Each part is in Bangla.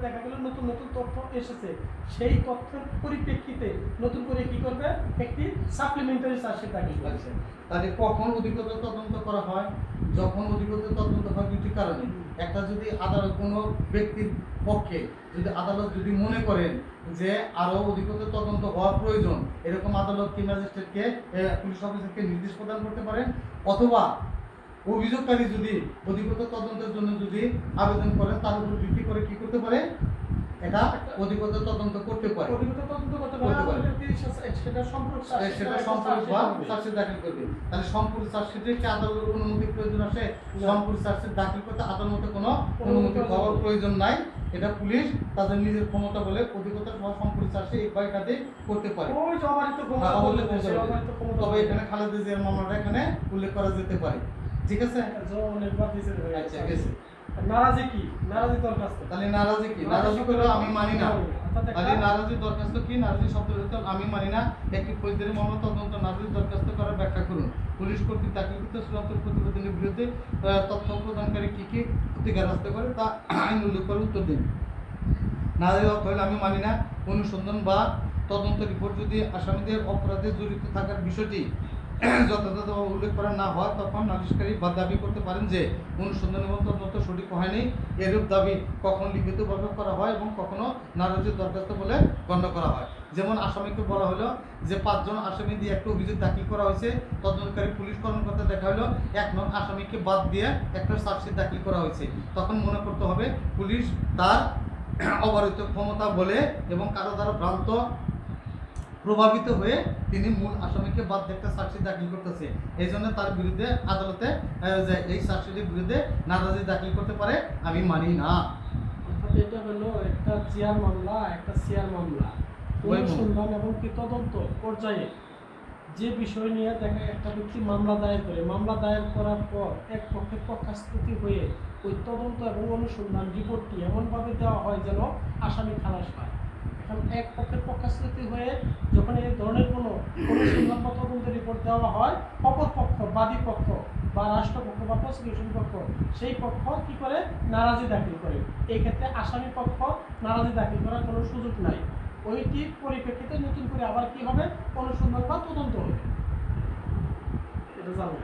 দেখা গেল নতুন নতুন তথ্য এসেছে, সেই তথ্যের পরিপ্রেক্ষিতে নতুন করে কি করবে, একটি সাপ্লিমেন্টারি চার্জশিট দাখিল করবে। তাহলে কখন অধিকতর তদন্ত করা হয়? যখন অধিকতর তদন্ত হয় দুটি কারণে। একটা, যদি আদালত কোনো ব্যক্তির পক্ষে যদি আদালত যদি মনে করেন যে আরো অধিকতর তদন্ত হওয়া প্রয়োজন, এরকম আদালত কি ম্যাজিস্ট্রেটকে পুলিশ অফিসারকে নির্দেশ প্রদান করতে পারেন, অথবা অভিযোগকারী যদি অধিকতর তদন্তের জন্য যদি আবেদন করেন, তার উপর ভিত্তি করে কি করতে পারে, এটা অধিকতর তদন্ত করতে পারে। অধিকতর তদন্ত করতে পারে, সেটা সম্পূর্ণ চার্জশিট দাখিল করবে। তাহলে সম্পূর্ণ চার্জশিটে কি আদালতের অনুমতি প্রয়োজন আছে? সম্পূর্ণ চার্জশিট দাখিল করতে আদালতের কোনো অনুমতি পাওয়ার প্রয়োজন নাই। এটা পুলিশ তাদের নিজের ক্ষমতা বলে অধিকতর সম্পূর্ণ চার্জশিট এই বাইটাতে করতে পারে। ওই যে অবারিত ক্ষমতা, তবে এখানে খালেদা জিয়ার মামলাটা এখানে উল্লেখ করা যেতে পারে। ঠিক আছে, আচ্ছা গেছে। নারাজি কি? নারাজি দরখাস্ত। তাহলে নারাজি কি? নারাজি করলে আমি মানি না। তাহলে নারাজি দরখাস্ত কি? নারাজি শব্দের অর্থ আমি মানি না। একটি ফৌজদারি মামলা তদন্ত নারাজি দরখাস্ত করার ব্যাখ্যা করুন। পুলিশ কর্তৃক দাখিলকৃত চূড়ান্ত প্রতিবেদনের বিরুদ্ধে তথ্য প্রদানকারী কি কি প্রতিকার আসতে পারে তা আইন উল্লেখ করে উত্তর দিন। নারাজি অর্থ হলে আমি মানি না। অনুসন্ধান বা তদন্ত রিপোর্ট যদি আসামিদের অপরাধে জড়িত থাকার বিষয়টি যথাযথভাবে উল্লেখ করা না হয়, তখন নালিশকারী বা দাবি করতে পারেন যে অনুসন্ধান এবং তদন্ত সঠিক হয়নি। এরূপ দাবি কখন লিখিতভাবে করা হয় এবং কখনো নারাজির দরখাস্ত বলে গণ্য করা হয়। যেমন আসামিকে বলা হলো যে 5 জন আসামি দিয়ে একটা অভিযোগ দাখিল করা হয়েছে, তদন্তকারী পুলিশ কর্মকর্তা দেখা হলো 1 নং আসামিকে বাদ দিয়ে একটা চার্জশিট দাখিল করা হয়েছে, তখন মনে করতে হবে পুলিশ তার অবারিত ক্ষমতা বলে এবং কারো দ্বারা ভ্রান্ত প্রভাবিত হয়ে তিনি মূল আসামিকে বাদ দিয়ে একটা চার্জশিট দাখিল করতেছে। এই জন্য তার বিরুদ্ধে আদালতে এই চার্জশিটের বিরুদ্ধে নারাজি দাখিল করতে পারে। আমি মানি না। অর্থাৎ এটা হলো একটা জিয়ার মামলা, একটা সিয়ার মামলা, অনুসন্ধান এবং কি তদন্ত পর্যায়ে যে বিষয় নিয়ে দেখা একটা ব্যক্তি মামলা দায়ের করে, মামলা দায়ের করার পর এক পক্ষের পক্ষাস্তুতি হয়ে ওই তদন্ত এবং অনুসন্ধান রিপোর্টটি এমনভাবে দেওয়া হয় যেন আসামি খালাস পায়। এখন এক পক্ষের পক্ষাস্তুতি হয়ে যখন এই ধরনের কোনো অনুসন্ধান বা তদন্তের রিপোর্ট দেওয়া হয়, অপর পক্ষ, বাদী পক্ষ বা রাষ্ট্রপক্ষ বা প্রসিকিউশন পক্ষ, সেই পক্ষ কি করে, নারাজি দাখিল করে। এই ক্ষেত্রে আসামি পক্ষ নারাজি দাখিল করার কোনো সুযোগ নাই। ওইটির পরিপ্রেক্ষিতে নতুন করে আবার কি হবে, অনুসন্ধান বা তদন্ত হবে। এটা জানবেন।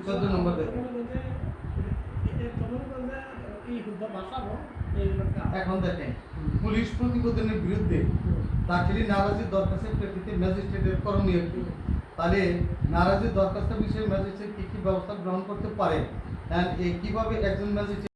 14 নম্বর দেখেন। এখন দেখেন, পুলিশ প্রতিবেদনের বিরুদ্ধে দাখিল নারাজি দরখাস্তের প্রেক্ষিতে ম্যাজিস্ট্রেটের করণীয় কি? তাহলে নারাজি দরখাস্ত বিষয়ে ম্যাজিস্ট্রেট কি কি ব্যবস্থা গ্রহণ করতে পারে, কিভাবে একজন ম্যাজিস্ট্রেট